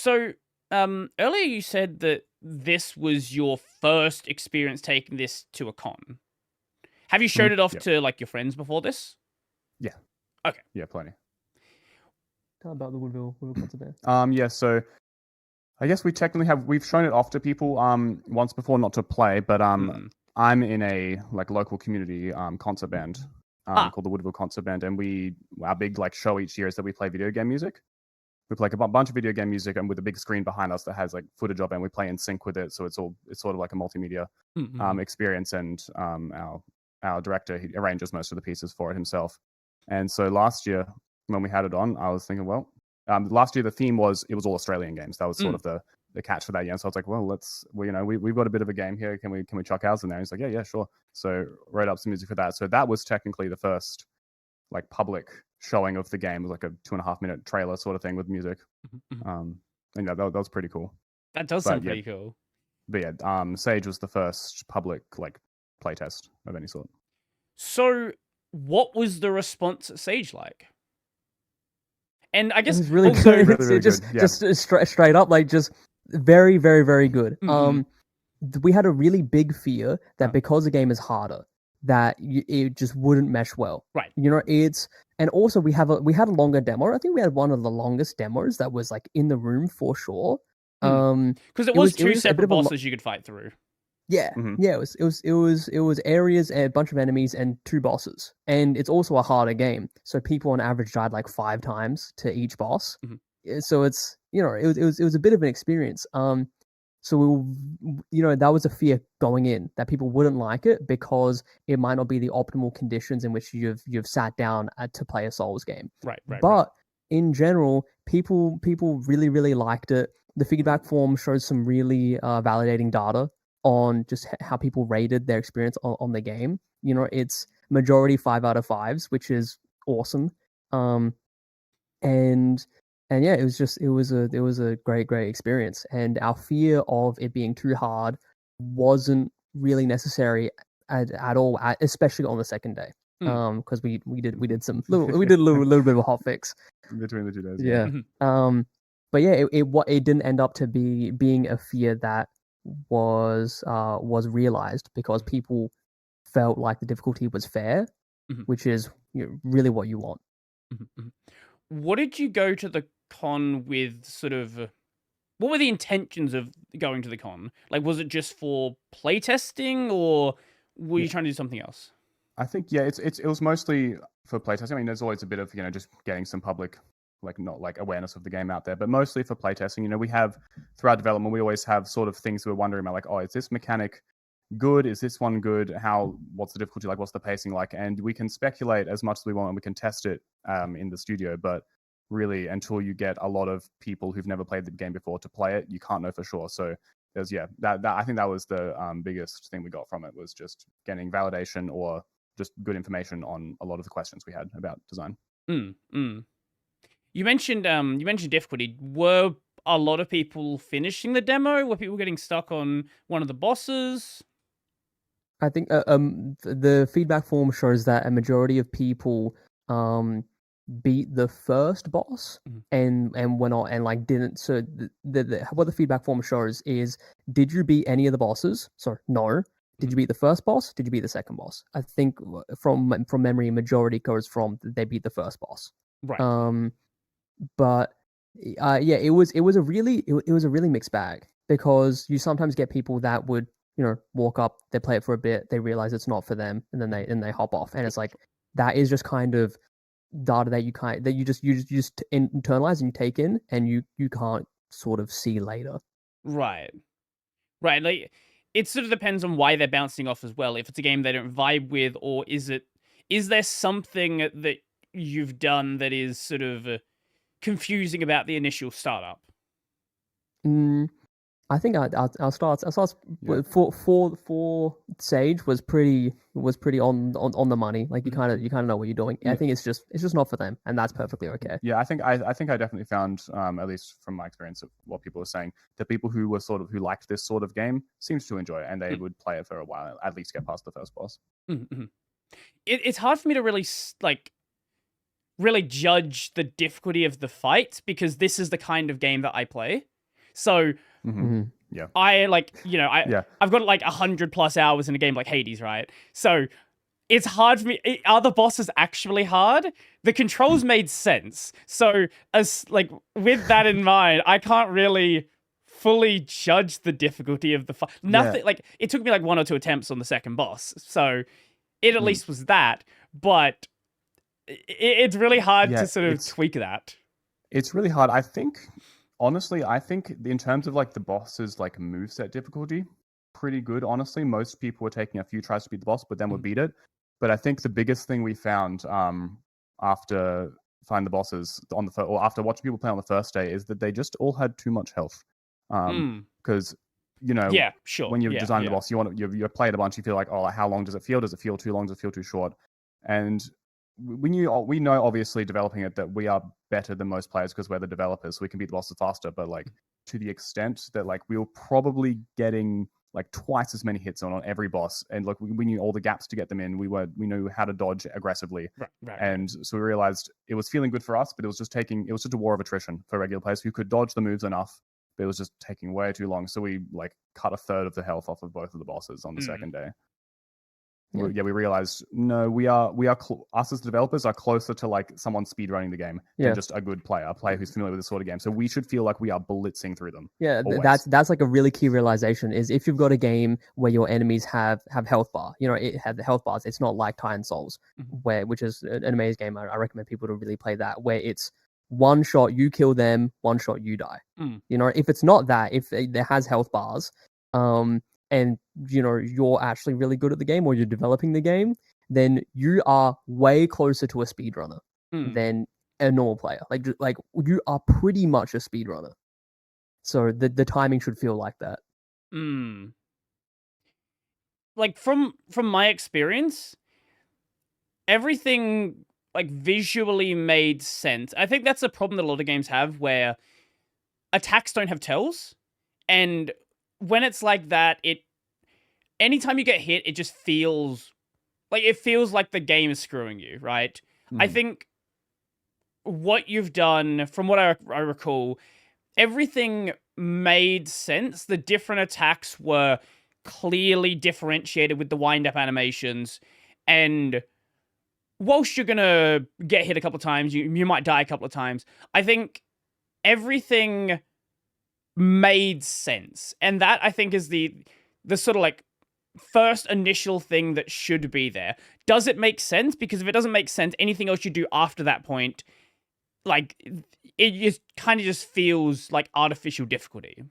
So, earlier you said that this was your first experience taking this to a con. Have you showed it off Yep. to like your friends before this? Yeah. Okay. Yeah, plenty. Tell about the Woodville concert band. Yeah, so I guess we've shown it off to people once before, not to play, but I'm in a like local community concert band called the Woodville Concert Band, and our big like show each year is that we play video game music. We play like a bunch of video game music, and with a big screen behind us that has like footage of it, and we play in sync with it, so it's sort of like a multimedia experience. And our director, he arranges most of the pieces for it himself. And so last year when we had it on, I was thinking, well, last year the theme was all Australian games. That was sort of the catch for that year. So I was like, well, we've got a bit of a game here. Can we chuck ours in there? And he's like, yeah, sure. So wrote up some music for that. So that was technically the first like public showing of the game. It was like a 2.5 minute trailer sort of thing with music. And yeah, that was pretty cool. That does sound pretty cool. But yeah, Sage was the first public like playtest of any sort. So what was the response at Sage like? And I guess it was really good. Really just good. Yeah. just straight up, like just very, very, very good. We had a really big fear that because the game is harder, that it just wouldn't mesh well. Right. You know, and also we had a longer demo. I think we had one of the longest demos that was like in the room for sure. Because it was two separate bosses you could fight through. Yeah, yeah. It was areas and a bunch of enemies and 2 bosses, and it's also a harder game. So people on average died like 5 times to each boss. So it's it was a bit of an experience. So that was a fear going in that people wouldn't like it because it might not be the optimal conditions in which you've sat down to play a Souls game. Right. But in general, people really, really liked it. The feedback form shows some really validating data on just how people rated their experience on the game. It's majority 5 out of 5s, which is awesome. And yeah, it was a great experience. And our fear of it being too hard wasn't really necessary at all, especially on the second day. Because we did a little bit of a hot fix between the 2 days. Yeah. But yeah, it didn't end up to being a fear that was realized because people felt like the difficulty was fair, which is really what you want. What did you go to the con with? Sort of, what were the intentions of going to the con? Like, was it just for playtesting, or were you trying to do something else? I think it was mostly for playtesting. I mean, there's always a bit of just getting some public not like awareness of the game out there, but mostly for playtesting. We have throughout development, we always have sort of things we're wondering about, like, oh, is this mechanic good? Is this one good? What's the difficulty like? What's the pacing like? And we can speculate as much as we want, and we can test it in the studio. But really, until you get a lot of people who've never played the game before to play it, you can't know for sure. So there's that I think that was the biggest thing we got from it, was just getting validation or just good information on a lot of the questions we had about design. You mentioned difficulty. Were a lot of people finishing the demo? Were people getting stuck on one of the bosses? I think the feedback form shows that a majority of people beat the first boss and went on and like didn't. So what the feedback form shows is, did you beat any of the bosses? So no. Did you beat the first boss? Did you beat the second boss? I think from memory, majority goes from they beat the first boss. Right. But yeah, it was a really mixed bag, because you sometimes get people that would walk up, they play it for a bit, they realize it's not for them, and then they hop off, and it's like that is just kind of data that you just internalize and you take in, and you can't sort of see later. Right. Like, it sort of depends on why they're bouncing off as well. If it's a game they don't vibe with, or is there something that you've done that is sort of confusing about the initial startup? I think our starts for Sage was pretty on the money. Like you kind of know what you're doing. I think it's just not for them, and that's perfectly okay. Yeah, I think I definitely found, at least from my experience of what people were saying, the people who liked this sort of game seems to enjoy it, and they would play it for a while, at least get past the first boss. It's hard for me to really judge the difficulty of the fight, because this is the kind of game that I play. So Yeah. I like, you know, Yeah. I've got like 100+ hours in a game like Hades, right? So it's hard for me. Are the bosses actually hard? The controls made sense. So as like with that in mind, I can't really fully judge the difficulty of the fight. Nothing like it took me like 1 or 2 attempts on the second boss. So it at least was that, but it's really hard to sort of tweak that. It's really hard. I think, honestly, in terms of like the boss's like moveset difficulty, pretty good. Honestly, most people were taking a few tries to beat the boss, but then would beat it. But I think the biggest thing we found after finding the bosses on the or after watching people play on the first day is that they just all had too much health. Because you know, when you're designing the boss, you play it a bunch. You feel like, oh, like, how long does it feel? Does it feel too long? Does it feel too short? And we know obviously developing it that we are better than most players because we're the developers, so we can beat the bosses faster. But like to the extent that like we were probably getting like twice as many hits on every boss, and like we knew all the gaps to get them in. We knew how to dodge aggressively, and so we realized it was feeling good for us, but it was just a war of attrition for regular players who could dodge the moves enough. But it was just taking way too long, so we like cut a third of the health off of both of the bosses on the second day. We realized no, us as developers are closer to like someone speedrunning the game than just a good player, who's familiar with this sort of game. So we should feel like we are blitzing through them. Yeah, that's like a really key realization is if you've got a game where your enemies have health bar, you know, it have the health bars. It's not like Titan Souls, which is an amazing game. I recommend people to really play that, where it's one shot you kill them, one shot you die. You know, if it's not that, if it has health bars, and you know you're actually really good at the game or you're developing the game, then you are way closer to a speedrunner than a normal player. Like you are pretty much a speedrunner. So the timing should feel like that. Like from my experience, everything like visually made sense. I think that's a problem that a lot of games have where attacks don't have tells, and when it's like that, anytime you get hit, it just feels like the game is screwing you, right? I think what you've done, from what I recall, everything made sense. The different attacks were clearly differentiated with the wind-up animations, and whilst you're gonna get hit a couple of times, you might die a couple of times, I think everything made sense. And that, I think, is the sort of like first initial thing that should be there. Does it make sense? Because if it doesn't make sense, anything else you do after that point, like, it just kind of just feels like artificial difficulty.